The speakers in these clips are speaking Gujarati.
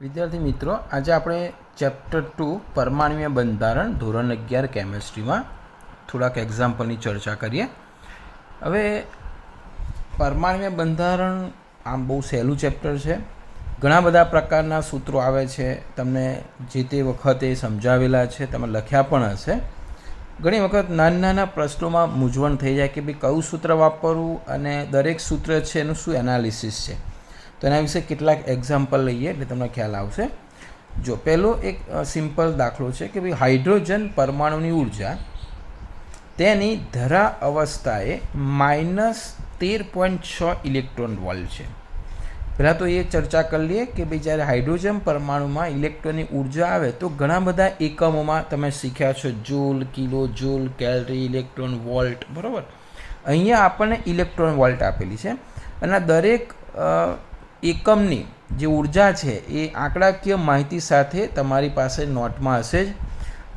વિદ્યાર્થી મિત્રો, આજે આપણે ચેપ્ટર 2 પરમાણ્વીય બંધારણ ધોરણ 11 કેમેસ્ટ્રીમાં થોડાક એક્ઝામ્પલની ચર્ચા કરીએ. હવે પરમાણ્વીય બંધારણ આમ બહુ સહેલું ચેપ્ટર છે. ઘણા બધા પ્રકારના સૂત્રો આવે છે, તમને જે તે વખતે સમજાવેલા છે, તમે લખ્યા પણ હશે. ઘણી વખત નાના નાના પ્રશ્નોમાં મૂંઝવણ થઈ જાય કે ભાઈ કયું સૂત્ર વાપરવું અને દરેક સૂત્ર છે એનું શું એનાલિસિસ છે. તો એના વિશે કેટલાક એક્ઝામ્પલ લઈએ એટલે તમને ખ્યાલ આવશે. જો પહેલો એક સિમ્પલ દાખલો છે કે ભાઈ હાઇડ્રોજન પરમાણુની ઉર્જા તેની ધરા અવસ્થાએ -13.6 ઇલેક્ટ્રોન વોલ્ટ છે. પહેલાં તો એ ચર્ચા કરી લઈએ કે ભાઈ જ્યારે હાઇડ્રોજન પરમાણુમાં ઇલેક્ટ્રોનની ઉર્જા આવે તો ઘણા બધા એકમોમાં તમે શીખ્યા છો, joule, kilo joule, calorie, electron volt, બરાબર. અહીંયા આપણને ઇલેક્ટ્રોન વોલ્ટ આપેલી છે અને દરેક એકમની જે ઉર્જા છે એ આંકડાકીય માહિતી સાથે તમારી પાસે નોટમાં હશે જ.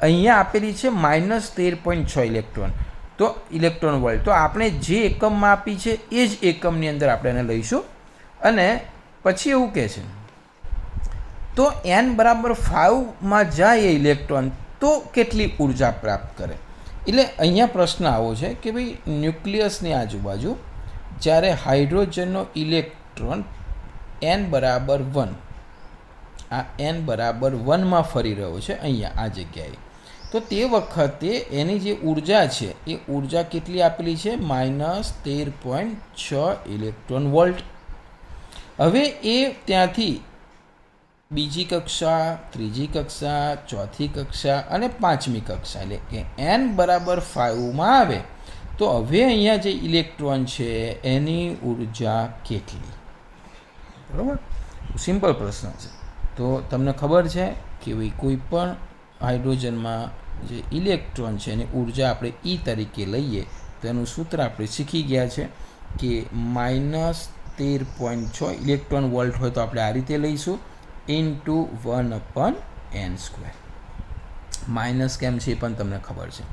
અહીંયા આપેલી છે -13.6 ઇલેક્ટ્રોન, તો ઇલેક્ટ્રોન વોલ્ટ. તો આપણે જે એકમમાં આપી છે એ જ એકમની અંદર આપણે એને લઈશું. અને પછી એવું કહે છે તો n = 5માં જાય એ ઇલેક્ટ્રોન તો કેટલી ઉર્જા પ્રાપ્ત કરે. એટલે અહીંયા પ્રશ્ન આવો છે કે ભાઈ ન્યુક્લિયસની આજુબાજુ જ્યારે હાઇડ્રોજનનો ઇલેક્ટ્રોન n = 1, આ n = 1માં ફરી રહ્યો છે અહીંયા આ જગ્યાએ, તો તે વખતે એની જે ઉર્જા છે એ ઉર્જા કેટલી આપેલી છે? -13.6 ઇલેક્ટ્રોન વોલ્ટ. હવે એ ત્યાંથી બીજી કક્ષા, ત્રીજી કક્ષા, ચોથી કક્ષા અને પાંચમી કક્ષા, એટલે કે n = 5માં આવે તો હવે અહીંયા જે ઇલેક્ટ્રોન છે એની ઉર્જા કેટલી? બરાબર, સિમ્પલ પ્રશ્ન છે. તો તમને ખબર છે કે ભાઈ કોઈ પણ હાઇડ્રોજનમાં જે ઇલેક્ટ્રોન છે એની ઉર્જા આપણે E તરીકે લઈએ તો એનું સૂત્ર આપણે શીખી ગયા છે કે -13.6 ઇલેક્ટ્રોન વોલ્ટ હોય તો આપણે આ રીતે લઈશું ×1/n². માઇનસ કેમ છે એ પણ તમને ખબર છે,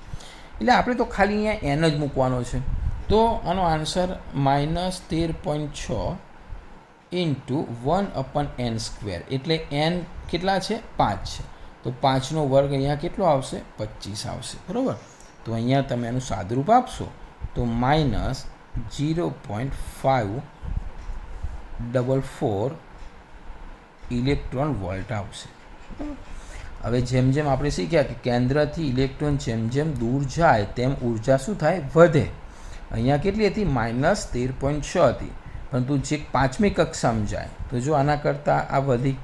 એટલે આપણે તો ખાલી અહીંયા n જ મૂકવાનો છે. તો આનો આન્સર -13.6 ×1/n², એટલે n કેટલા છે? 5 છે. તો 5નો વર્ગ અહીંયા કેટલો આવશે? 25 આવશે, બરાબર. તો અહીંયા તમે એનું સાદુરૂપ આપશો તો -0.544 ઇલેક્ટ્રોન વોલ્ટ આવશે. હવે જેમ જેમ આપણે શીખ્યા કે કેન્દ્રથી ઇલેક્ટ્રોન જેમ જેમ દૂર જાય તેમ ઉર્જા શું થાય? વધે. અહીંયા કેટલી હતી? -13.6 હતી, પરંતુ જે પાંચમી કક્ષામાં જાય તો જો આના કરતાં આ વધી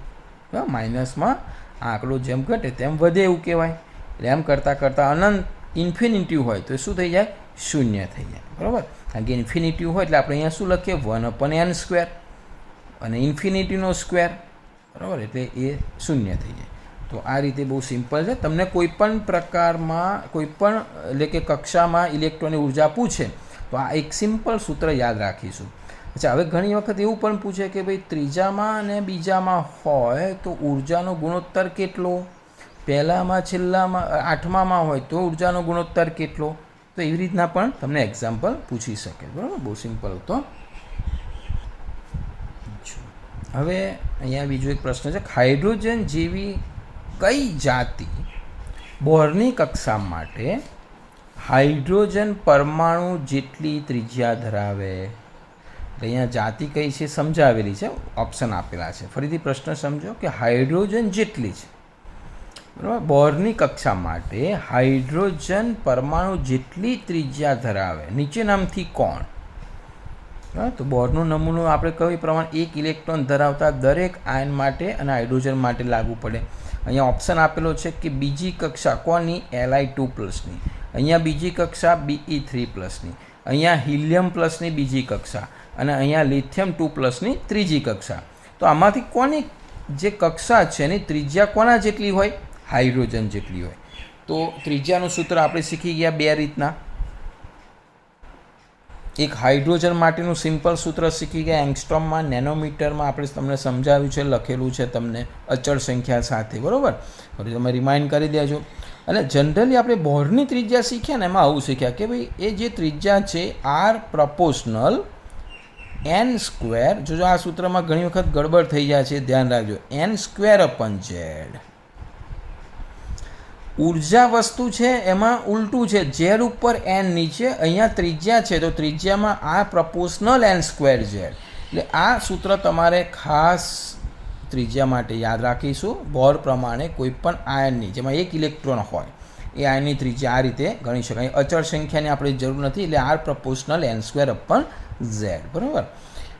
માઇનસમાં આંકડો જેમ ઘટે તેમ વધે એવું કહેવાય. એટલે એમ કરતાં અનંત ઇન્ફિનિટી હોય તો શું થઈ જાય? શૂન્ય થઈ જાય, બરાબર. કારણ કે ઇન્ફિનિટી હોય એટલે આપણે અહીંયા શું લખીએ? 1/n², અને ઇન્ફિનિટીનો સ્ક્વેર, બરાબર, એટલે એ શૂન્ય થઈ જાય. તો આ રીતે બહુ સિમ્પલ છે. તમને કોઈપણ પ્રકારમાં કોઈપણ એટલે કે કક્ષામાં ઇલેક્ટ્રોનની ઉર્જા પૂછે તો આ એક સિમ્પલ સૂત્ર યાદ રાખીશું. અચ્છા, હવે ઘણી વખત એવું પણ પૂછે કે ભાઈ ત્રીજામાં અને બીજામાં હોય તો ઉર્જાનો ગુણોત્તર કેટલો? પહેલામાં, છેલ્લામાં, આઠમામાં હોય તો ઉર્જાનો ગુણોત્તર કેટલો? તો એવી રીતના પણ તમને એક્ઝામ્પલ પૂછી શકે, બરાબર. બહુ સિમ્પલ હતો. હવે અહીંયા બીજો એક પ્રશ્ન છે, હાઇડ્રોજન જેવી કઈ જાતિ બોરની કક્ષા માટે હાઇડ્રોજન પરમાણુ જેટલી ત્રિજ્યા ધરાવે? અહીંયા જાતિ કઈ છે સમજાવેલી છે, ઓપ્શન આપેલા છે. ફરીથી પ્રશ્ન સમજો કે હાઇડ્રોજન જેટલી છે, બરાબર, બોરની કક્ષા માટે હાઇડ્રોજન પરમાણુ જેટલી ત્રિજ્યા ધરાવે નીચેનામાંથી કોણ? તો બોરનો નમૂનો આપણે કહ્યું પ્રમાણે 1 ઇલેક્ટ્રોન ધરાવતા દરેક આયન માટે અને હાઇડ્રોજન માટે લાગુ પડે. અહીંયા ઓપ્શન આપેલો છે કે બીજી કક્ષા કોની? Li2+ની, અહીંયા બીજી કક્ષા Be3+ની, અહીંયા હિલિયમ પ્લસની બીજી કક્ષા અને અહીંયા લિથિયમ 2+ની ત્રીજી કક્ષા. તો આમાંથી કોની જે કક્ષા છે એની ત્રિજ્યા કોના જેટલી હોય? હાઇડ્રોજન જેટલી હોય. તો ત્રિજ્યાનું સૂત્ર આપણે શીખી ગયા બે રીતના. એક હાઇડ્રોજન માટેનું સિમ્પલ સૂત્ર શીખી ગયા એંગસ્ટ્રોમમાં, નેનોમીટરમાં આપણે તમને સમજાવ્યું છે, લખેલું છે તમને અચળ સંખ્યા સાથે, બરાબર. ફરી તમે રિમાઇન્ડ કરી દેજો. અને જનરલી આપણે બોરની ત્રિજ્યા શીખ્યા ને એમાં આવું શીખ્યા કે ભાઈ એ જે ત્રિજ્યા છે R ∝ એન સ્ક્વેર, જો આ સૂત્રમાં ઘણી વખત ગડબડ થઈ જાય છે, ધ્યાન રાખજો, એન સ્ક્વેર અપન ઝેડ. ઉર્જા વસ્તુ છે એમાં ઉલટું છે, ઝેડ ઉપર એન નીચે, અહીંયા ત્રિજ્યા છે તો ત્રિજ્યામાં આ પ્રપોર્શનલ એન સ્ક્વેર ઝેડ. એટલે આ સૂત્ર તમારે ખાસ ત્રિજ્યા માટે યાદ રાખીશું. બોર પ્રમાણે કોઈ પણ આયનની જેમાં એક ઇલેક્ટ્રોન હોય એ આયનની ત્રિજ્યા આ રીતે ગણી શકાય. અચળ સંખ્યાની આપણે જરૂર નથી, એટલે R proportional N square upon Z. બરાબર.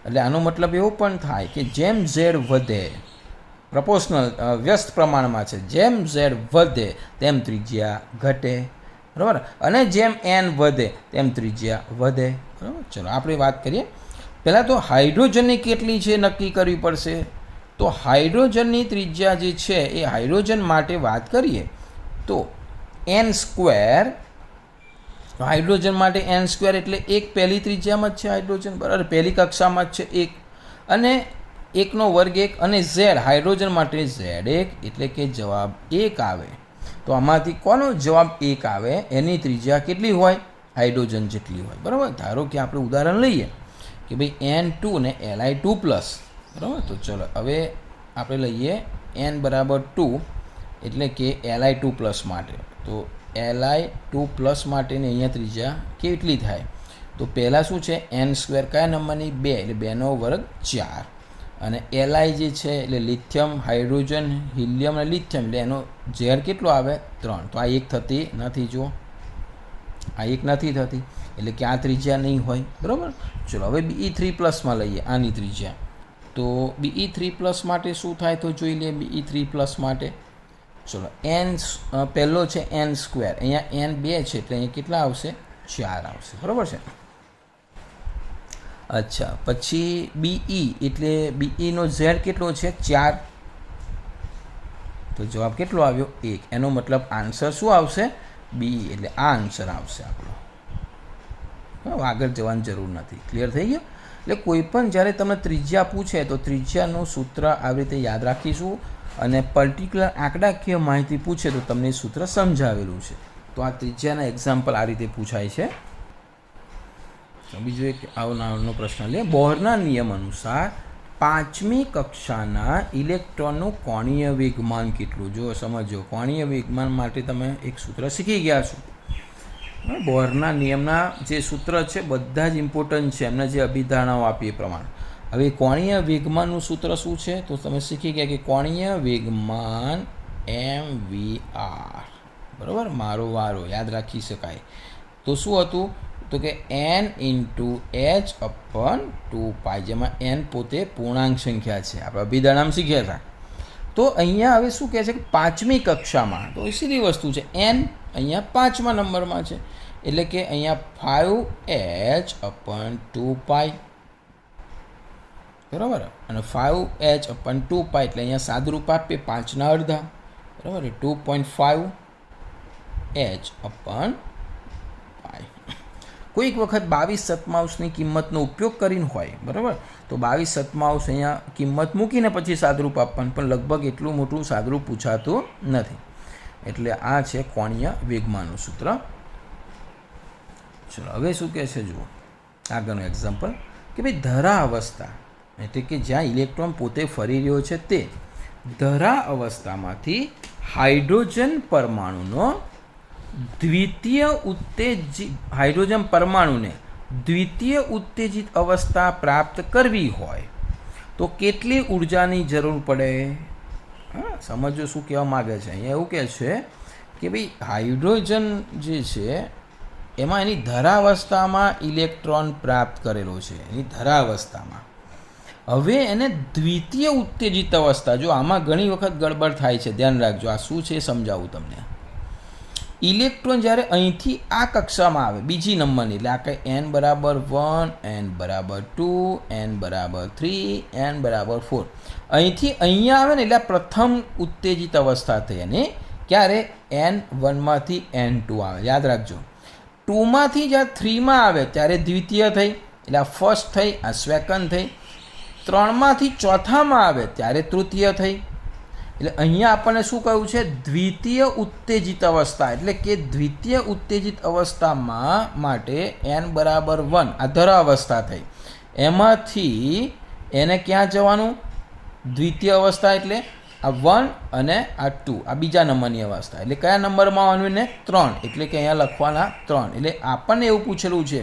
એટલે આનો મતલબ એવો પણ થાય કે જેમ ઝેડ વધે, પ્રપોર્શનલ વ્યસ્ત પ્રમાણમાં છે, જેમ ઝેડ વધે તેમ ત્રિજ્યા ઘટે. બરાબર. અને જેમ એન વધે તેમ ત્રિજ્યા વધે. બરાબર. ચલો આપણે વાત કરીએ. પહેલાં તો હાઇડ્રોજનની કેટલી છે નક્કી કરવી પડશે. તો હાઇડ્રોજનની ત્રિજ્યા જે છે એ હાઇડ્રોજન માટે વાત કરીએ તો એન સ્ક્વેર, હાઇડ્રોજન માટે એન સ્ક્વેર એટલે એક પહેલી ત્રિજ્યામાં જ છે હાઇડ્રોજન, બરાબર, પહેલી કક્ષામાં જ છે એક, અને એકનો વર્ગ એક, અને ઝેડ હાઇડ્રોજન માટે ઝેડ એક, એટલે કે જવાબ એક આવે. તો આમાંથી કોનો જવાબ એક આવે એની ત્રિજ્યા કેટલી હોય? હાઇડ્રોજન જેટલી હોય. બરાબર. ધારો કે આપણે ઉદાહરણ લઈએ કે ભાઈ N2 ને Li2 પ્લસ. બરાબર. તો ચલો હવે આપણે લઈએ n બરાબર 2 એટલે કે Li2 પ્લસ માટે. તો Li2 પ્લસ માટેની અહીંયા ત્રિજ્યા કેટલી થાય? તો પહેલાં શું છે, એન સ્ક્વેર કયા નંબરની? 2, એટલે 2નો વર્ગ 4. અને Li જે છે એટલે લિથિયમ, હાઇડ્રોજન, હિલિયમ અને લિથિયમ, એટલે એનો ઝેડ કેટલો આવે? 3. તો આ એક થતી નથી, જુઓ આ એક નથી થતી, એટલે કે આ ત્રિજ્યા નહીં હોય. બરાબર. ચલો હવે Be3 પ્લસમાં લઈએ આની ત્રિજ્યા. તો Be3 પ્લસ માટે શું થાય તો જોઈ લઈએ. Be3 પ્લસ માટે ચલો એન પહેલો છે એન સ્ક્વેર, અહીંયા n 2 છે એટલે અહીંયા કેટલા આવશે? 4 આવશે. બરાબર છે. અચ્છા, પછી Be એટલે Beનો ઝેડ કેટલો છે? 4. તો જવાબ કેટલો આવ્યો? 1. એનો મતલબ આન્સર શું આવશે? Be, એટલે આ આન્સર આવશે આપણો. આગળ જવાની જરૂર નથી. ક્લિયર થઈ ગયો? એટલે કોઈ પણ જ્યારે તમે ત્રિજ્યા પૂછે તો ત્રિજ્યાનું સૂત્ર આવી રીતે યાદ રાખીશું, અને પર્ટિક્યુલર આંકડાકીય માહિતી પૂછે તો તમને સૂત્ર સમજાવેલું છે. તો આ ત્રિજ્યાના એક્ઝામ્પલ આ રીતે પૂછાય છે. બીજો એક આવનારનો પ્રશ્ન લે. બોરના નિયમ અનુસાર 5મી કક્ષાના ઇલેક્ટ્રોનનું કોણીય વેગમાન કેટલું? જો સમજો, કોણીય વેગમાન માટે તમે એક સૂત્ર શીખી ગયા છો. બોરના નિયમના જે સૂત્ર છે બધા જ ઇમ્પોર્ટન્ટ છે, એમને જે અભિધારણાઓ આપી એ પ્રમાણે. હવે કોણીય વેગમાનનું સૂત્ર શું છે તો તમે શીખી ગયા કે કોણીય વેગમાન mvr. બરાબર, મારો વારો યાદ રાખી શકાય. તો શું હતું તો કે n × h/2π, જેમાં n પોતે પૂર્ણાંક સંખ્યા છે. આપણે અભિધારણામાં શીખ્યા હતા. તો અહીંયા હવે શું કહે છે કે 5મી કક્ષામાં, તો એ સીધી વસ્તુ છે, n અહીંયા 5મા નંબરમાં છે, એટલે કે અહીંયા 5h/2π. બરાબર. અને 5h/2π એટલે અહીંયા સાદુરૂપ આપીએ 5ના અડધા. બરાબર. 2.5 h/π. કોઈક વખત 22 સત્તાંશની કિંમતનો ઉપયોગ કરીને હોય, બરાબર, તો 22 સત્તાંશ અહીંયા કિંમત મૂકીને પછી સાદુરૂપ આપવાનું, પણ લગભગ એટલું મોટું સાદુરૂપ પૂછાતું નથી. એટલે આ છે કોણીય વેગમાનનું સૂત્ર. ચલો હવે શું કહે છે જુઓ આગળનું એક્ઝામ્પલ કે ભાઈ ધરા અવસ્થા, એટલે કે જ્યાં ઇલેક્ટ્રોન પોતે ફરી રહ્યો છે તે ધરા અવસ્થામાંથી હાઇડ્રોજન પરમાણુનો દ્વિતીય ઉત્તેજિત, હાઇડ્રોજન પરમાણુને દ્વિતીય ઉત્તેજિત અવસ્થા પ્રાપ્ત કરવી હોય તો કેટલી ઉર્જાની જરૂર પડે? હા, સમજો શું કહેવા માગે છે. અહીંયા એવું કહે છે કે ભાઈ હાઇડ્રોજન જે છે એમાં એની ધરાવસ્થામાં ઇલેક્ટ્રોન પ્રાપ્ત કરેલો છે, એની ધરાવસ્થામાં. હવે એને દ્વિતીય ઉત્તેજિત અવસ્થા, જો આમાં ઘણી વખત ગડબડ થાય છે, ધ્યાન રાખજો. આ શું છે સમજાવું તમને. ઇલેક્ટ્રોન જ્યારે અહીંથી આ કક્ષામાં આવે બીજી નંબરની, એટલે આ કંઈ n બરાબર 1, n બરાબર 2, n બરાબર 3, n બરાબર 4, અહીંથી અહીંયા આવે ને એટલે આ પ્રથમ ઉત્તેજિત અવસ્થા થઈ. અને ક્યારે? n1માંથી n2 આવે, યાદ રાખજો. 2માંથી જ્યારે 3માં આવે ત્યારે દ્વિતીય થઈ, એટલે આ ફર્સ્ટ થઈ, આ સેકન્ડ થઈ. 3માંથી ચોથામાં આવે ત્યારે તૃતીય થઈ. એટલે અહીંયા આપણને શું કહ્યું છે? દ્વિતીય ઉત્તેજિત અવસ્થા, એટલે કે દ્વિતીય ઉત્તેજિત અવસ્થામાં માટે n બરાબર 1 આ ધરા અવસ્થા થઈ, એમાંથી એને ક્યાં જવાનું? દ્વિતીય અવસ્થા એટલે આ 1 અને આ 2, આ બીજા નંબરની અવસ્થા. એટલે કયા નંબરમાં આવવાનું ને? 3. એટલે કે અહીંયા લખવાના 3. એટલે આપણને એવું પૂછેલું છે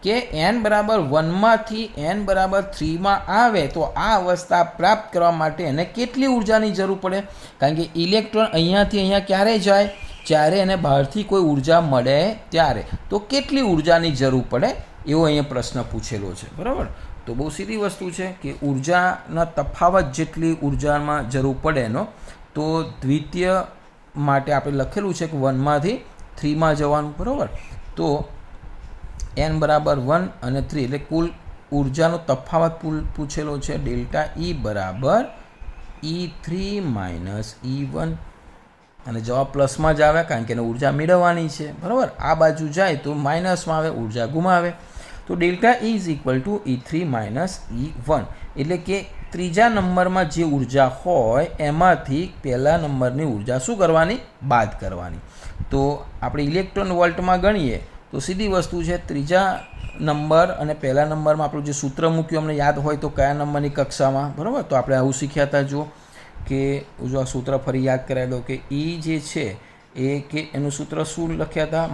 કે n બરાબર 1માંથી n બરાબર 3માં આવે તો આ અવસ્થા પ્રાપ્ત કરવા માટે એને કેટલી ઉર્જાની જરૂર પડે? કારણ કે ઇલેક્ટ્રોન અહીંયાથી અહીંયા ક્યારે જાય? જ્યારે એને બહારથી કોઈ ઉર્જા મળે ત્યારે. તો કેટલી ઉર્જાની જરૂર પડે એવો અહીંયા પ્રશ્ન પૂછેલો છે, બરાબર. તો બહુ સીધી વસ્તુ છે કે ઉર્જાના તફાવત જેટલી ઉર્જામાં જરૂર પડે એનો. તો દ્વિતીય માટે આપણે લખેલું છે કે 1માંથી 3માં જવાનું, બરાબર. તો n બરાબર 1 અને 3 એટલે કુલ ઉર્જાનો તફાવત પૂછેલો છે. ડેલ્ટા E બરાબર E3 માઇનસ E1 અને જવાબ પ્લસમાં જ આવે કારણ કે એને ઉર્જા મેળવવાની છે, બરાબર. આ બાજુ જાય તો માઇનસમાં આવે, ઉર્જા ગુમાવે. તો delta E is equal to E3 minus E1 એટલે કે ત્રીજા નંબરમાં જે ઉર્જા હોય એમાંથી પહેલા નંબરની ઉર્જા શું કરવાની? બાદ કરવાની. તો આપણે ઇલેક્ટ્રોન વોલ્ટમાં ગણીએ તો સીધી વસ્તુ છે. ત્રીજા નંબર અને પહેલા નંબરમાં આપણું જે સૂત્ર મૂક્યું અમને યાદ હોય તો કયા નંબરની કક્ષામાં, બરાબર. તો આપણે આવું શીખ્યા હતા જો કે જો આ સૂત્ર ફરી યાદ કરાવી દો કે E જે છે એ કે એનું સૂત્ર શું લખ્યા હતા?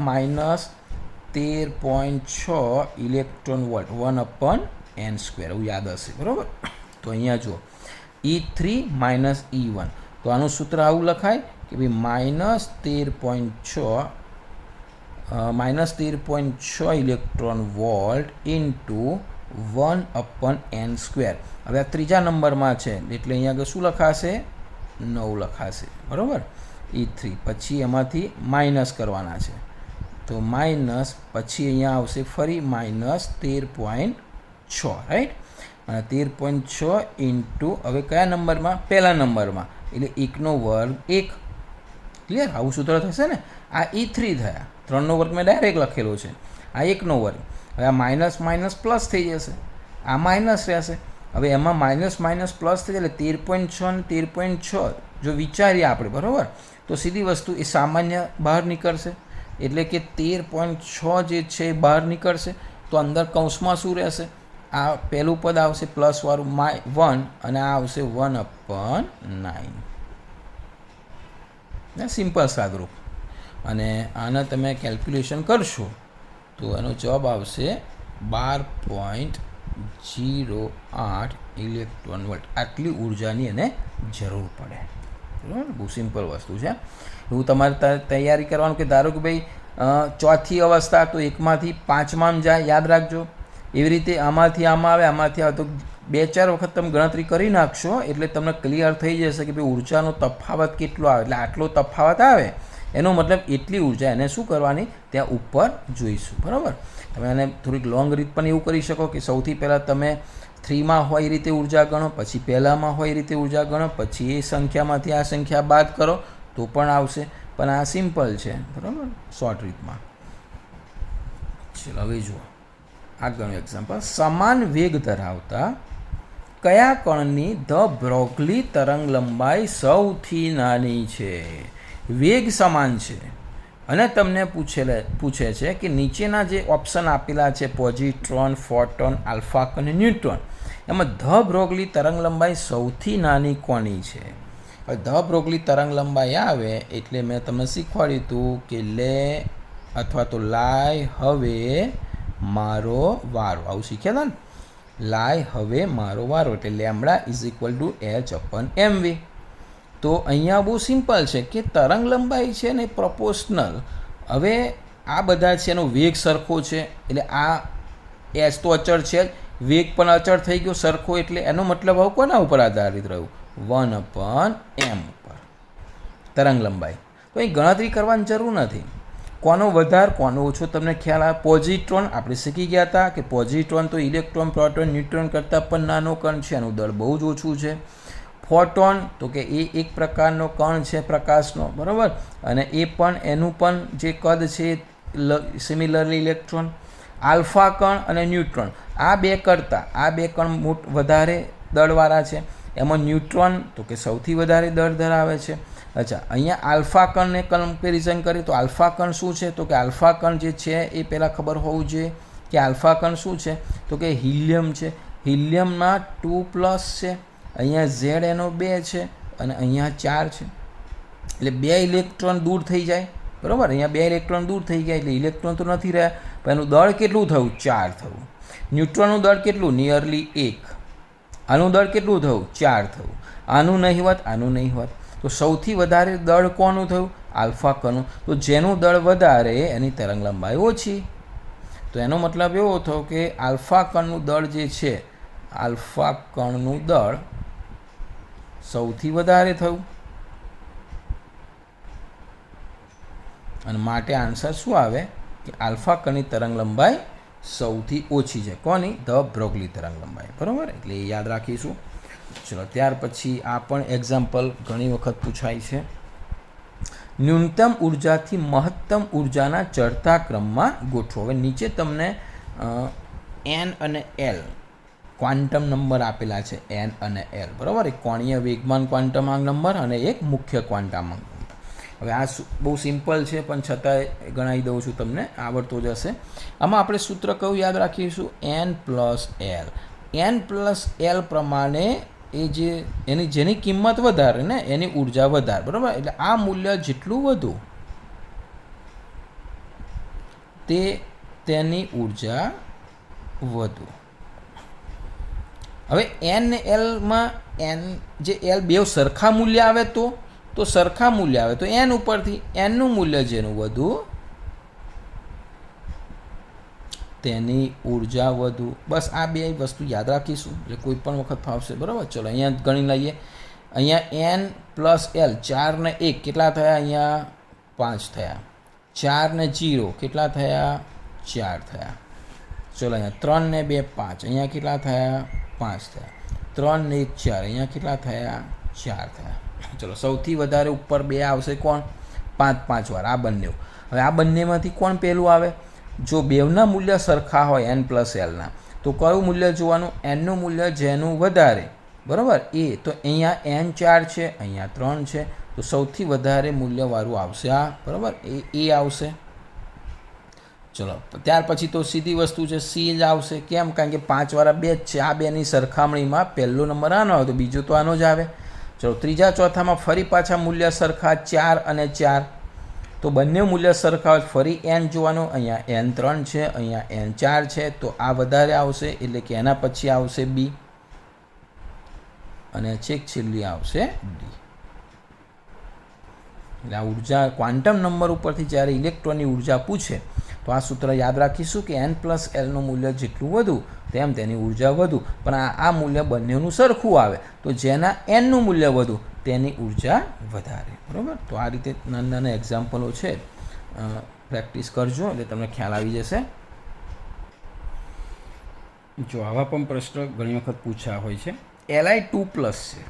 -13.6 ઇલેક્ટ્રોન વોલ્ટ 1/n². એવું યાદ હશે, બરાબર. તો અહીંયા જુઓ E3 માઇનસ E1. તો આનું સૂત્ર આવું લખાય કે ભાઈ -13.6 ઇલેક્ટ્રોન વોલ્ટ ઇન્ટુ 1/n². હવે આ ત્રીજા નંબરમાં છે એટલે અહીંયા આગળ શું લખાશે? 9 લખાશે, બરાબર. E3 પછી એમાંથી માઇનસ કરવાના છે તો માઇનસ પછી અહીંયા આવશે ફરી -13.6, રાઈટ. અને 13.6 ઇન્ટુ હવે કયા નંબરમાં? પહેલા નંબરમાં એટલે 1નો વર્ગ 1. ક્લિયર? આવું સૂત્ર થશે ને. આ E3 થયા, 3નો વર્ગ મેં ડાયરેક્ટ લખેલો છે. આ 1નો વર્ગ. હવે આ માઇનસ માઇનસ પ્લસ થઈ જશે, આ માઇનસ રહેશે. હવે એમાં માઇનસ માઇનસ પ્લસ થઈ જાય એટલે 13.6 અને 13.6 જો વિચારીએ આપણે, બરાબર, તો સીધી વસ્તુ એ સામાન્ય બહાર નીકળશે. એટલે કે 13.6 જે છે એ બહાર નીકળશે. તો અંદર કૌંસમાં શું રહેશે? આ પહેલું પદ આવશે પ્લસવાળું 1 અને આ આવશે 1/9. સિમ્પલ સાદરૂપ. અને આના તમે કેલ્ક્યુલેશન કરશો તો એનો જવાબ આવશે 12.08 ઇલેક્ટ્રોન વોલ્ટ. આટલી ઉર્જાની એને જરૂર પડે, બરાબર. બહુ સિમ્પલ વસ્તુ છે. એવું તમારે તૈયારી કરવાનું કે ધારો કે ભાઈ ચોથી અવસ્થા તો 1માંથી 5માં જાય, યાદ રાખજો. એવી રીતે આમાંથી આમાં આવે, આમાંથી આવે તો 2-4 વખત તમે ગણતરી કરી નાખશો એટલે તમને ક્લિયર થઈ જશે કે ભાઈ ઉર્જાનો તફાવત કેટલો આવે. એટલે આટલો તફાવત આવે એનો મતલબ એટલી ઉર્જા એને શું કરવાની? ત્યાં ઉપર જોઈશું, બરાબર. તમે એને થોડીક લોંગ રીત પણ એવું કરી શકો કે સૌથી પહેલાં તમે 3માં હોય એ રીતે ઉર્જા ગણો, પછી પહેલામાં હોય એ રીતે ઉર્જા ગણો, પછી એ સંખ્યામાંથી આ સંખ્યા બાદ કરો તો પણ આવશે. પણ આ સિમ્પલ છે, બરાબર, શોર્ટ રીતમાં. ચલો હવે જુઓ આગળનું એક્ઝામ્પલ. સમાન વેગ ધરાવતા કયા કણની ધ બ્રોગલી તરંગ લંબાઈ સૌથી નાની છે? વેગ સમાન છે અને તમને પૂછે છે કે નીચેના જે ઓપ્શન આપેલા છે પોઝિટ્રોન, ફોટોન, આલ્ફા અને ન્યુટ્રોન, એમાં ધ બ્રોગલી તરંગ લંબાઈ સૌથી નાની કોની છે? હવે ધ બ્રોગલી તરંગ લંબાઈ આવે એટલે મેં તમને શીખવાડ્યું હતું કે લે અથવા તો લાય હવે મારો વારો. આવું શીખ્યા હતા ને? લાય હવે મારો વારો એટલે lambda is equal to h/mv. તો અહીંયા બહુ સિમ્પલ છે કે તરંગ લંબાઈ છે ને પ્રોપોર્શનલ. હવે આ બધા છે એનો વેગ સરખો છે એટલે આ h તો અચળ છે, વેગ પણ અચળ થઈ ગયો સરખો. એટલે એનો મતલબ હવે કોના ઉપર આધારિત રહ્યું? 1/m ઉપર તરંગ લંબાઈ. તો અહીં ગણતરી કરવાની જરૂર નથી. કોનો વધારે કોનો ઓછો તમને ખ્યાલ આવે. પોઝિટ્રોન આપણે શીખી ગયા હતા કે પોઝિટ્રોન તો ઇલેક્ટ્રોન, પ્રોટોન, ન્યુટ્રોન કરતાં પણ નાનો કણ છે, એનું દળ બહુ જ ઓછું છે. ફોટોન તો કે એ એક પ્રકારનો કણ છે પ્રકાશનો, બરાબર, અને એ પણ એનું પણ જે કદ છે સિમિલરલી ઇલેક્ટ્રોન. આલ્ફા કણ અને ન્યુટ્રોન આ બે કણ વધારે દળવાળા છે. એમાં ન્યુટ્રોન તો કે સૌથી વધારે દળ ધરાવે છે. અચ્છા, અહીંયા આલ્ફા કણને કમ્પેરિઝન કરીએ તો આલ્ફા કણ શું છે? તો કે આલ્ફા કણ જે છે એ પહેલાં ખબર હોવું જોઈએ કે આલ્ફા કણ શું છે, તો કે હિલિયમ છે. હિલિયમમાં 2+ છે, અહીંયા ZnO2 છે અને અહીંયા 4 છે. એટલે 2 ઇલેક્ટ્રોન દૂર થઈ જાય, બરાબર. અહીંયા 2 ઇલેક્ટ્રોન દૂર થઈ ગયા એટલે ઇલેક્ટ્રોન તો નથી રહ્યા, પણ એનું દળ કેટલું થયું, 4 થયું. ન્યુટ્રોનનું દળ કેટલું, નિયરલી 1. આનું દળ કેટલું થયું, 4 થયું. આનું નહીવત, આનું નહીવત. તો સૌથી વધારે દળ કોનું થયું, આલ્ફા કણનું. તો જેનું દળ વધારે એની તરંગ લંબાઈ ઓછી. તો એનો મતલબ એવો થયો કે આલ્ફા કણનું દળ જે છે, આલ્ફા કણનું દળ સૌથી વધારે થયું અને માટે આન્સર શું આવે કે આલ્ફા કણની તરંગ લંબાઈ સૌથી ઓછી છે. કોની, ધ બ્રોગલી તરંગ લંબાઈ, બરાબર. એટલે એ યાદ રાખીશું. ચલો ત્યાર પછી આ પણ એક્ઝામ્પલ ઘણી વખત પૂછાય છે. ન્યૂનતમ ઉર્જાથી મહત્તમ ઉર્જાના ચડતા ક્રમમાં ગોઠવો. હવે નીચે તમને N અને L ક્વોન્ટમ નંબર આપેલા છે, N અને L, બરાબર. એક કોણીય વેગમાન ક્વોન્ટમાંક નંબર અને એક મુખ્ય ક્વોન્ટમાંક નંબર. હવે આ બહુ સિમ્પલ છે પણ છતાંય ગણાવી દઉં છું, તમને આવડતો જ હશે. આમાં આપણે સૂત્ર કયું યાદ રાખીશું, N+L. N+L પ્રમાણે એ જે જેની કિંમત વધારે ને એની ઉર્જા વધારે, બરાબર. એટલે આ મૂલ્ય જેટલું વધુ તેની ઉર્જા વધુ. હવે N ને Lમાં જે L બે સરખા મૂલ્ય આવે તો સરખા મૂલ્ય આવે તો N ઉપરથી Nનું મૂલ્ય જેનું વધુ તેની ઉર્જા વધુ. બસ આ બે વસ્તુ યાદ રાખીશું એટલે કોઈ પણ વખત ફાવશે, બરાબર. ચલો અહીંયા ગણી લઈએ. અહીંયા N+L 4 ને 1 કેટલા થયા, અહીંયા 5 થયા. 4 ને 0 કેટલા થયા, 4 થયા. ચલો અહીંયા 3 ને 2 5, અહીંયા કેટલા થયા, 5 થયા. 3 ને 1 4, અહીંયા કેટલા થયા, 4 થયા. ચલો સૌથી વધારે ઉપર 2 આવશે કોણ, 5 વાર આ બંને. હવે આ બંનેમાંથી કોણ પહેલું આવે, જો બેવના મૂલ્ય સરખા હોય N+Lના તો કયું મૂલ્ય જોવાનું, Nનું મૂલ્ય જેનું વધારે, બરાબર. એ તો અહીંયા N4 છે, અહીંયા 3 છે, તો સૌથી વધારે મૂલ્યવાળું આવશે આ, બરાબર. એ આવશે. ચલો ત્યાર પછી તો સીધી વસ્તુ છે, C જ આવશે. કેમ, કારણ કે 5 વાળા 2 જ છે. આ બેની સરખામણીમાં પહેલો નંબર આનો આવે તો બીજો તો આનો જ આવે. ચલો ત્રીજા ચોથામાં ફરી પાછા મૂલ્ય સરખા 4 અને 4, તો બંને મૂલ્ય સરખા હોય ફરી N જોવાનું. અહીંયા N3 છે, અહીંયા N4 છે, તો આ વધારે આવશે એટલે કે એના પછી આવશે B અને છેલ્લી આવશે D. એટલે આ ઉર્જા ક્વોન્ટમ નંબર ઉપરથી જ્યારે ઇલેક્ટ્રોનની ઉર્જા પૂછે તો આ સૂત્ર યાદ રાખીશું કે N+Lનું મૂલ્ય જેટલું વધુ તેમ તેની ઉર્જા વધુ. પણ આ મૂલ્ય બંનેનું સરખું આવે તો જેના Nનું મૂલ્ય વધુ તેની ઉર્જા વધારે, બરાબર. તો આ રીતે નાના નાના એક્ઝામ્પલો છે, પ્રેક્ટિસ કરજો એટલે તમને ખ્યાલ આવી જશે. જો આવા પણ પ્રશ્ન ઘણી વખત પૂછ્યા હોય છે. Li2+ છે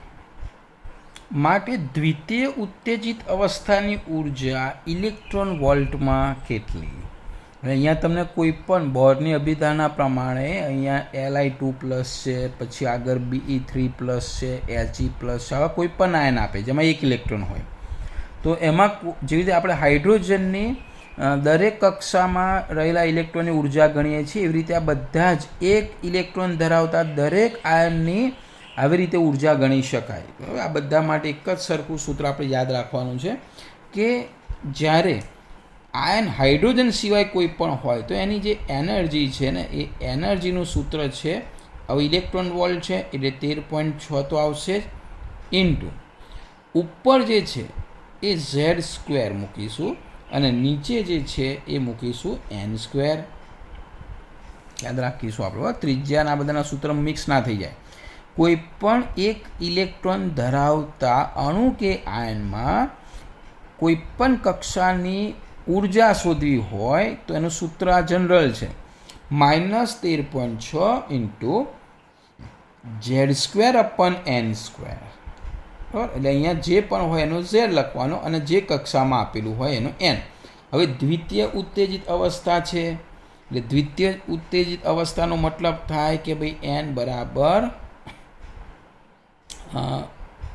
માટે દ્વિતીય ઉત્તેજિત અવસ્થાની ઉર્જા ઇલેક્ટ્રોન વોલ્ટમાં કેટલી. અહીંયા તમને કોઈ પણ બોરની અભિધારણા પ્રમાણે અહીંયા Li2+ છે, પછી આગળ Be3+ છે, He+ છે, આવા કોઈ પણ આયન આપે જેમાં એક ઇલેક્ટ્રોન હોય તો એમાં જેવી રીતે આપણે હાઇડ્રોજનની દરેક કક્ષામાં રહેલા ઇલેક્ટ્રોનની ઉર્જા ગણીએ છીએ એવી રીતે આ બધા જ એક ઇલેક્ટ્રોન ધરાવતા દરેક આયનની આવી રીતે ઉર્જા ગણી શકાય. આ બધા માટે એક જ સરખું સૂત્ર આપણે યાદ રાખવાનું છે કે જ્યારે આયન હાઇડ્રોજન સિવાય કોઈ પણ હોય તો એની જે એનર્જી છે ને એ એનર્જીનું સૂત્ર છે, હવે ઇલેક્ટ્રોન વોલ્ટ છે એટલે 13.6 તો આવશે જ, ઇન્ટુ ઉપર જે છે એ Z² મૂકીશું અને નીચે જે છે એ મૂકીશું N². યાદ રાખીશું આપણે, ત્રિજ્યાના બધાના સૂત્ર મિક્સ ના થઈ જાય. કોઈ પણ એક ઇલેક્ટ્રોન ધરાવતા અણુ કે આયનમાં કોઈ પણ કક્ષાની ઉર્જા શોધવી હોય તો એનું સૂત્ર આ જનરલ છે, -13.6 ઇન્ટુ Z²/N². બરાબર. એટલે અહીંયા જે પણ હોય એનો Z લખવાનો અને જે કક્ષામાં આપેલું હોય એનો N. હવે દ્વિતીય ઉત્તેજિત અવસ્થા છે એટલે દ્વિતીય ઉત્તેજિત અવસ્થાનો મતલબ થાય કે ભાઈ N બરાબર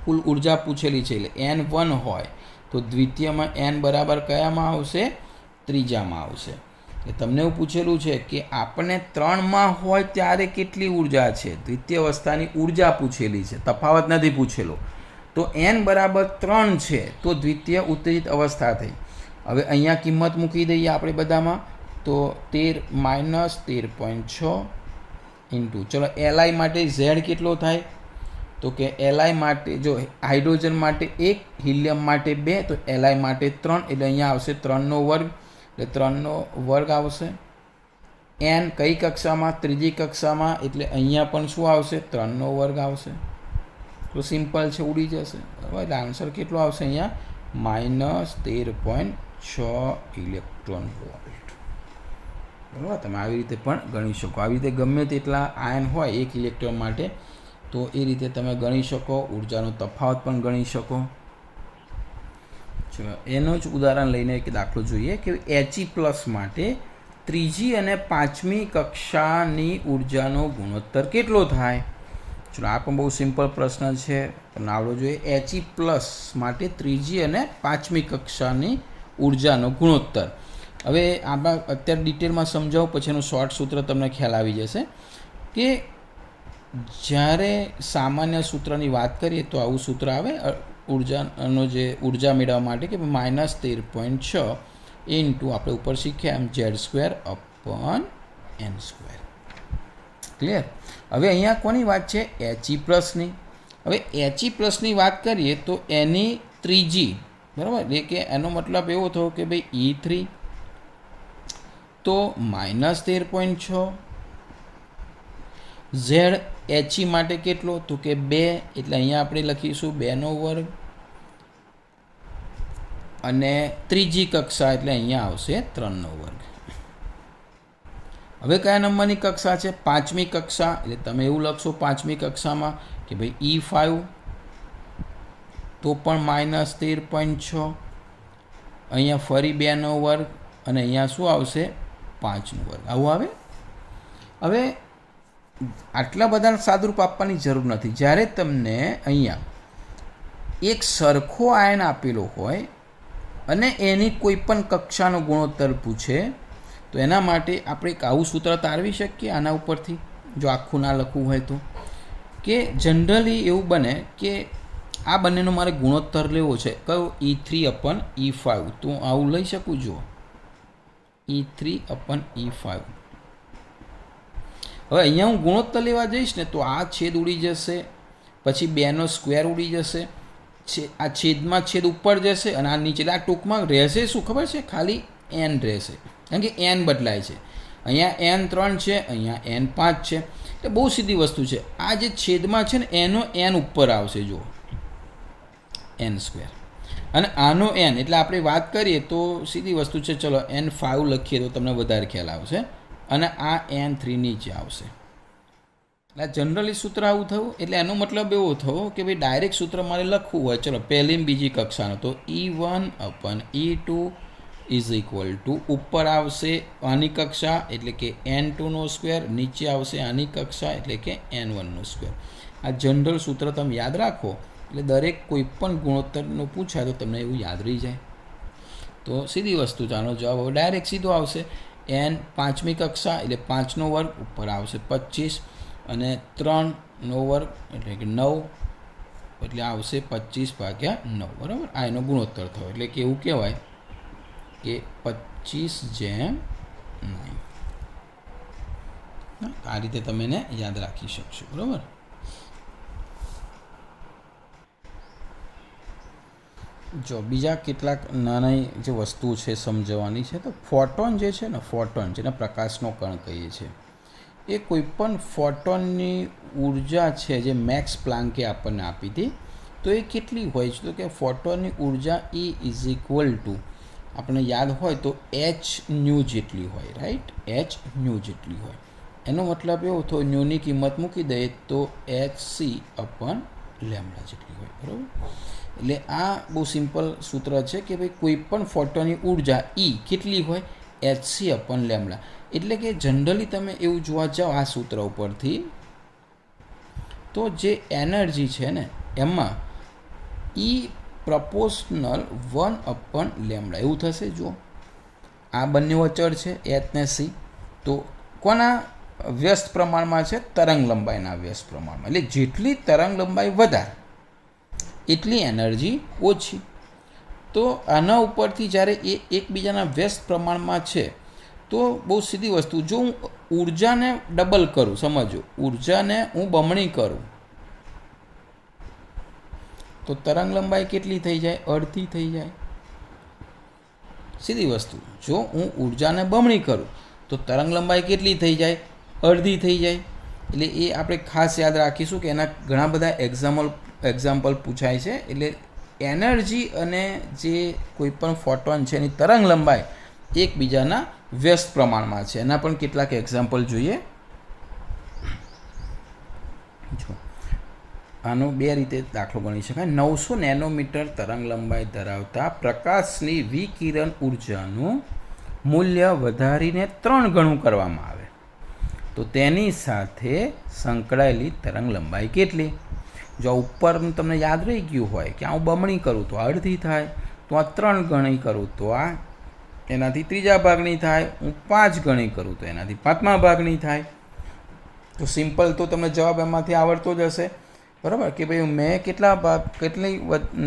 કુલ ઉર્જા પૂછેલી છે એટલે N1 હોય તો દ્વિતીયમાં N બરાબર કયામાં આવશે, ત્રીજામાં આવશે. એ તમને એવું પૂછેલું છે કે આપણને 3માં હોય ત્યારે કેટલી ઉર્જા છે, દ્વિતીય અવસ્થાની ઉર્જા પૂછેલી છે, તફાવત નથી પૂછેલો. તો n બરાબર 3 છે તો દ્વિતીય ઉત્તેજિત અવસ્થા થઈ. હવે અહીંયા કિંમત મૂકી દઈએ આપણે બધામાં. તો 13 - 13.6 ઇન્ટુ, ચલો Li માટે Z કેટલો થાય, તો કે Li માટે જો હાઇડ્રોજન માટે 1, હિલિયમ માટે 2, તો Li માટે 3, એટલે અહીંયા આવશે 3નો વર્ગ, એટલે 3નો વર્ગ આવશે. n કઈ કક્ષામાં, ત્રીજી કક્ષામાં, એટલે અહીંયા પણ શું આવશે, 3નો વર્ગ આવશે. તો સિમ્પલ છે, ઉડી જશે. બરાબર, એટલે આન્સર કેટલો આવશે અહીંયા -13.6 ઇલેક્ટ્રોન વોલ્ટ. બરાબર, તમે આવી રીતે પણ ગણી શકો. આવી રીતે ગમે તેટલા આયન હોય એક ઇલેક્ટ્રોન માટે, તો એ રીતે તમે ગણી શકો. ઉર્જાનો તફાવત પણ ગણી શકો. ચલો એનો જ ઉદાહરણ લઈને એક દાખલો જોઈએ કે He+ માટે ત્રીજી અને પાંચમી કક્ષાની ઉર્જાનો ગુણોત્તર કેટલો થાય. ચલો આ પણ બહુ સિમ્પલ પ્રશ્ન છે, તમને આવડવો જોઈએ. He+ માટે ત્રીજી અને પાંચમી કક્ષાની ઉર્જાનો ગુણોત્તર. હવે આમાં અત્યારે ડિટેલમાં સમજાવું, પછી એનું શોર્ટ સૂત્ર તમને ખ્યાલ આવી જશે. કે જ્યારે સામાન્ય સૂત્રની વાત કરીએ તો આવું સૂત્ર આવે ઉર્જાનો, જે ઉર્જા મેળવવા માટે કે -13.6 ઇન્ટુ આપણે ઉપર શીખ્યા એમ Z²/n². ક્લિયર. હવે અહીંયા કોની વાત છે, He+ની. હવે He+ની વાત કરીએ તો એની ત્રીજી, બરાબર, એટલે કે એનો મતલબ એવો થયો કે ભાઈ E3 તો -13.6, Z He માટે કેટલો, તો કે 2, એટલે અહીંયા આપણે લખીશું 2નો વર્ગ, અને ત્રીજી કક્ષા એટલે અહીંયા આવશે 3નો વર્ગ. હવે કયા નંબરની કક્ષા છે, પાંચમી કક્ષા, એટલે તમે એવું લખશો પાંચમી કક્ષામાં કે ભાઈ E5 તો પણ -13.6, અહીંયા ફરી 2નો વર્ગ, અને અહીંયા શું આવશે 5નો વર્ગ. આવું આવે. હવે આટલા બધા સાદુરૂપ આપવાની જરૂર નથી. જ્યારે તમને અહીંયા એક સરખો આયન આપેલો હોય અને એની કોઈ પણ કક્ષાનો ગુણોત્તર પૂછે, તો એના માટે આપણે એક આવું સૂત્ર તારવી શકીએ આના ઉપરથી, જો આખું ના લખવું હોય તો. કે જનરલી એવું બને કે આ બંનેનો મારે ગુણોત્તર લેવો છે, કયો, E3/E5, તો આવું લઈ શકું. જુઓ E3/E5. હવે અહીંયા હું ગુણોત્તર લેવા જઈશ ને તો આ છેદ ઉડી જશે, પછી 2² ઉડી જશે, આ છેદમાં છેદ ઉપર જશે, અને આ નીચે, આ ટૂંકમાં રહેશે શું ખબર છે, ખાલી n રહેશે, કારણ કે n બદલાય છે. અહીંયા n3 છે, અહીંયા n5 છે, એટલે બહુ સીધી વસ્તુ છે. આ જે છેદમાં છે ને એનો n ઉપર આવશે, જુઓ n², અને આનો n, એટલે આપણે વાત કરીએ તો સીધી વસ્તુ છે. ચલો n5 લખીએ તો તમને વધારે ખ્યાલ આવશે, અને આ n3 નીચે આવશે. એટલે જનરલી સૂત્ર આવું થયું. એટલે એનો મતલબ એવો થયો કે ભાઈ ડાયરેક્ટ સૂત્ર મારે લખવું હોય, ચલો પહેલી બીજી કક્ષાનો, તો E1/E2 ઉપર આવશે આની કક્ષા એટલે કે n2², નીચે આવશે આની કક્ષા એટલે કે n1². આ જનરલ સૂત્ર તમે યાદ રાખો, એટલે દરેક કોઈ પણ ગુણોત્તરનું પૂછાય તો તમને એવું યાદ રહી જાય. તો સીધી વસ્તુ, આનો જવાબ હવે ડાયરેક્ટ સીધો આવશે. n પાંચમી કક્ષા એટલે 5નો વર્ગ, ઉપર આવશે 25, અને 3નો વર્ગ એટલે કે 9, એટલે આવશે 25/9. બરાબર, આ એનો ગુણોત્તર થયો. એટલે કે એવું કહેવાય કે 25/9. આ રીતે તમે એને યાદ રાખી શકશો. બરાબર. જો બીજા કેટલાક નાની જે વસ્તુ છે સમજવાની છે, તો ફોટોન જે છે ને, ફોટોન જેને પ્રકાશનો કણ કહીએ છીએ, એ કોઈપણ ફોટોનની ઉર્જા છે જે મેક્સ પ્લાન્કે આપણને આપી હતી, તો એ કેટલી હોય છે, તો કે ફોટોનની ઉર્જા E = આપણે યાદ હોય તો hν જેટલી હોય, રાઈટ, hν જેટલી હોય. એનો મતલબ એવો થયો, ન્યુની કિંમત મૂકી દઈએ તો hc/λ જેટલી હોય. બરાબર. એટલે આ બહુ સિમ્પલ સૂત્ર છે કે ભાઈ કોઈ પણ ફોટોની ઉર્જા E કેટલી હોય, hc/λ. એટલે કે જનરલી તમે એવું જોવા જાઓ આ સૂત્ર ઉપરથી, તો જે એનર્જી છે ને એમાં E = 1/λ એવું થશે. જુઓ આ બંને અચળ છે એચ ને સી. તો કોના વ્યસ્ત પ્રમાણમાં છે? તરંગ લંબાઈના વ્યસ્ત પ્રમાણમાં. એટલે જેટલી તરંગ લંબાઈ વધારે એટલી એનર્જી ઓછી. તો આના ઉપરથી જ્યારે એ એકબીજાના વ્યસ્ત પ્રમાણમાં છે તો બહુ સીધી વસ્તુ, જો હું ઉર્જાને ડબલ કરું, સમજો ઉર્જાને હું બમણી કરું તો તરંગ લંબાઈ કેટલી થઈ જાય? અડધી થઈ જાય. સીધી વસ્તુ. જો હું ઉર્જાને બમણી કરું તો તરંગ લંબાઈ કેટલી થઈ જાય? અડધી થઈ જાય. એટલે એ આપણે ખાસ યાદ રાખીશું કે એના ઘણા બધા એક્ઝામ્પલ પૂછાય છે. એટલે એનર્જી અને જે કોઈ પણ ફોટોન છે એની તરંગ લંબાઈ એકબીજાના વ્યસ્ત પ્રમાણમાં છે. એના પણ કેટલાક એક્ઝામ્પલ જોઈએ. જો આનો બે રીતે દાખલો ગણી શકાય. 900 નેનોમીટર તરંગ લંબાઈ ધરાવતા પ્રકાશની વિકિરણ ઉર્જાનું મૂલ્ય વધારીને 3 ગણું કરવામાં આવે તો તેની સાથે સંકળાયેલી તરંગ લંબાઈ કેટલી? જો ઉપર તમને યાદ રહી ગયું હોય કે હું બમણી કરું તો અડધી થાય, તો આ 3 ગણી કરું તો આ એનાથી ત્રીજા ભાગની થાય, હું 5 ગણી કરું તો એનાથી 5મા ભાગની થાય. તો સિમ્પલ તો તમને જવાબ એમાંથી આવડતો જ હશે, બરાબર? કે ભાઈ મેં કેટલી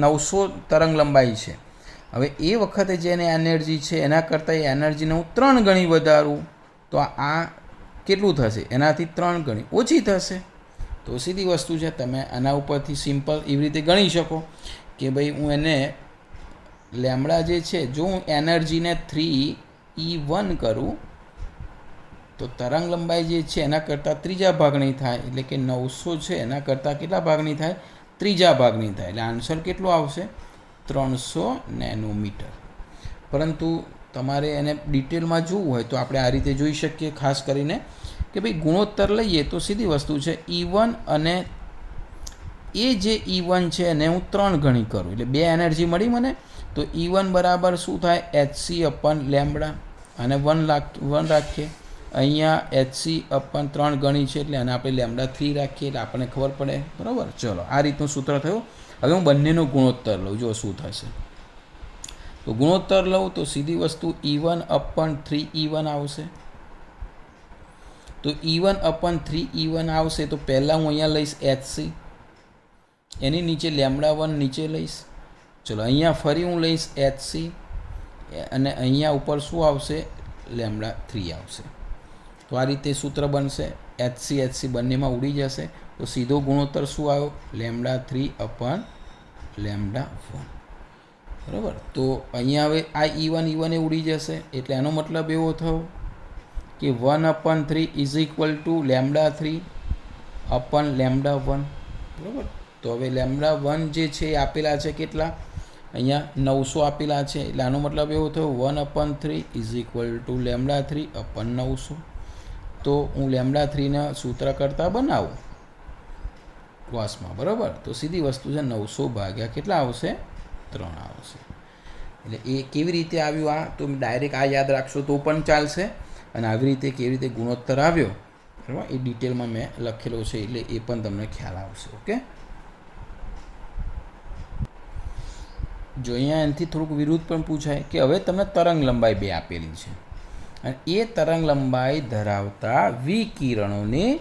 900 તરંગ લંબાઈ છે. હવે એ વખતે જેને એનર્જી છે એના કરતાં એ એનર્જીને હું 3 ગણી વધારું તો આ કેટલું થશે? એનાથી 3 ગણી ઓછી થશે. તો સીધી વસ્તુ છે. તમે આના ઉપરથી સિમ્પલ એવી રીતે ગણી શકો કે ભાઈ હું એને લેમડા જે છે, જો હું એનર્જીને 3E1 કરું તો તરંગ લંબાઈ જે છે એના કરતાં ત્રીજા ભાગની થાય. એટલે કે 900 છે એના કરતાં કેટલા ભાગની થાય? ત્રીજા ભાગની થાય. એટલે આન્સર કેટલો આવશે? 300 નેનોમીટર. પરંતુ તમારે એને ડિટેલમાં જોવું હોય તો આપણે આ રીતે જોઈ શકીએ. ખાસ કરીને કે ભાઈ ગુણોત્તર લઈએ તો સીધી વસ્તુ છે. E1 અને એ જે E1 છે એને હું 3 ગણી કરું એટલે 2 એનર્જી મળી મને. તો E1 બરાબર શું થાય? HC અપન lambda. અને 1 રાખીએ. અહીંયા HC અપન 3 ગણી છે એટલે આને આપણે લેમડા 3 રાખીએ એટલે આપણને ખબર પડે, બરાબર? ચલો, આ રીતનું સૂત્ર થયું. હવે હું બંનેનો ગુણોત્તર લઉં, જો શું થશે. તો ગુણોત્તર લઉં તો સીધી વસ્તુ E1 અપન 3E1 આવશે. તો E1 અપન 3E1 આવશે તો પહેલાં હું અહીંયા લઈશ HC, એની નીચે લેમડા 1 નીચે લઈશ. ચલો, અહીંયા ફરી હું લઈશ HC અને અહીંયા ઉપર શું આવશે? લેમડા 3 આવશે. તો આ રીતે સૂત્ર બનશે. HC બંનેમાં ઉડી જશે તો સીધો ગુણોત્તર શું આવ્યો? લેમડા 3 અપન લેમડા 1, બરાબર? તો અહીંયા હવે આ E1 એ ઉડી જશે એટલે એનો મતલબ એવો થયો કે 1 અપન 3 is equal to lambda 3 અપન lambda 1, બરાબર? તો હવે લેમડા 1 જે છે એ આપેલા છે કેટલા? અહીંયા 900 આપેલા છે એટલે આનો મતલબ એવો થયો 1 અપન 3 ઇઝ ઇક્વલ ટુ લેમડા 3 અપન 900. તો હું લેમડા 3ને સૂત્ર કરતાં બનાવું ક્લાસમાં, બરાબર? તો સીધી વસ્તુ છે 900 ભાગ્યા કેટલા આવશે? 3 આવશે. એટલે એ કેવી રીતે આવ્યું આ તો ડાયરેક્ટ આ યાદ રાખશો તો પણ ચાલશે. અને આવી રીતે કેવી રીતે ગુણોત્તર આવ્યો, બરાબર, એ ડિટેલમાં મેં લખેલો છે એટલે એ પણ તમને ખ્યાલ આવશે. ઓકે, જો અહીંયા એનાથી થોડુંક વિરુદ્ધ પણ પૂછાય કે હવે તમને તરંગ લંબાઈ 2 આપેલી છે અને એ તરંગ લંબાઈ ધરાવતા વિકિરણોની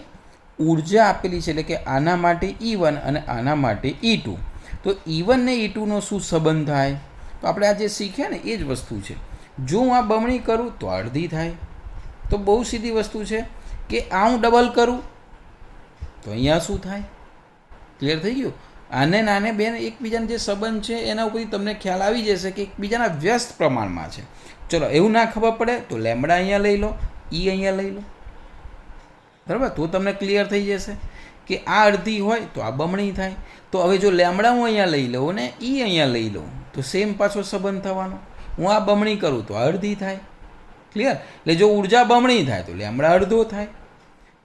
ઉર્જા આપેલી છે. એટલે કે આના માટે E1 અને આના માટે E2. તો E1 ને E2નો શું સંબંધ થાય? તો આપણે આ જે શીખ્યા ને એ જ વસ્તુ છે. જો હું આ બમણી કરું તો અડધી થાય. તો બહુ સીધી વસ્તુ છે કે આ હું ડબલ કરું તો અહીંયા શું થાય? ક્લિયર થઈ ગયું? આને નાને બેન એકબીજાનો જે સંબંધ છે એના ઉપરથી તમને ખ્યાલ આવી જશે કે એકબીજાના વ્યસ્ત પ્રમાણમાં છે. ચલો, એવું ના ખબર પડે તો લેમડા અહીંયા લઈ લો, E અહીંયા લઈ લો, બરાબર? તો તમને ક્લિયર થઈ જશે કે આ અડધી હોય તો આ બમણી થાય. તો હવે જો લેમડા હું અહીંયા લઈ લઉં ને E અહીંયા લઈ લઉં તો સેમ પાછો સંબંધ થવાનો. હું આ બમણી કરું તો અડધી થાય. ક્લિયર? એટલે જો ઉર્જા બમણી થાય તો લેમડા અડધો થાય.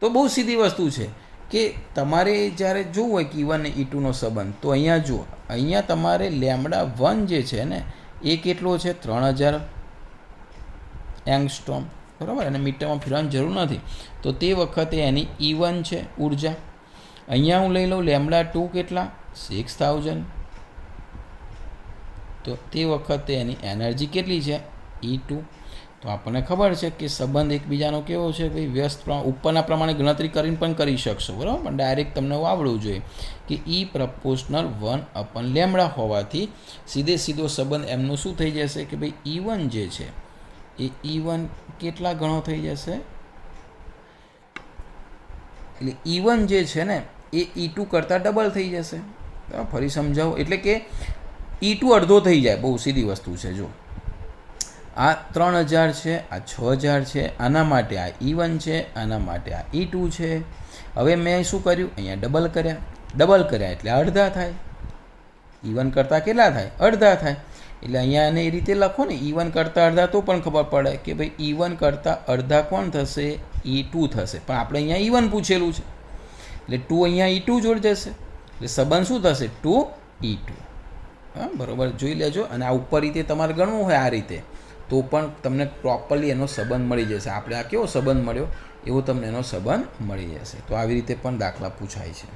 તો બહુ સીધી વસ્તુ છે કે તમારે જ્યારે જોવું હોય કે E1 અને E2નો સંબંધ તો અહીંયા જુઓ, અહીંયા તમારે લેમડા 1 જે છે ને એ કેટલો છે? 3000 એંગસ્ટ્રોમ, બરાબર? અને મીટરમાં ફેરવાની જરૂર નથી. તો તે વખતે એની E1 છે ઉર્જા. અહીંયા હું લઈ લઉં લેમડા 2 કેટલા? 6000. તો તે વખતે એની એનર્જી કેટલી છે? E2. તો આપણને ખબર છે કે સંબંધ એકબીજાનો કેવો છે ભાઈ વ્યસ્ત ઉપરના પ્રમાણે ગણતરી કરીને પણ કરી શકશો બરાબર, પણ ડાયરેક્ટ તમને આવડવું જોઈએ કે ઈ પ્રપોર્શનલ 1/λ હોવાથી સીધો સંબંધ એમનું શું થઈ જશે કે ભાઈ E1 જે છે એ E1 કેટલા ગણો થઈ જશે, એટલે E1 જે છે ને એ E2 કરતાં ડબલ થઈ જશે. ફરી સમજાવો, એટલે કે E2 અડધો થઈ જાય, બહુ સીધી વસ્તુ છે. જો આ 3000 છે, આ 6000 છે, આના માટે આ E1 છે, આના માટે આ E2 છે. હવે મેં શું કર્યું, અહીંયા ડબલ કર્યા એટલે અડધા થાય. E1 કરતાં કેટલા થાય, અડધા થાય. એટલે અહીંયા એને એ રીતે લખો ને, E1 કરતાં અડધા, તો પણ ખબર પડે કે ભાઈ E1 કરતાં અડધા કોણ થશે, E2 થશે. પણ આપણે અહીંયા E1 પૂછેલું છે એટલે 2 અહીંયા E2 જોડ જશે, એટલે સંબંધ શું થશે, 2E2. હા બરાબર, જોઈ લેજો. અને આ ઉપર રીતે તમારે ગણવું હોય આ રીતે તો પણ તમને પ્રોપરલી એનો સંબંધ મળી જશે. આપણે આ કેવો સંબંધ મળ્યો એવો તમને એનો સંબંધ મળી જશે. તો આવી રીતે પણ દાખલા પૂછાય છે.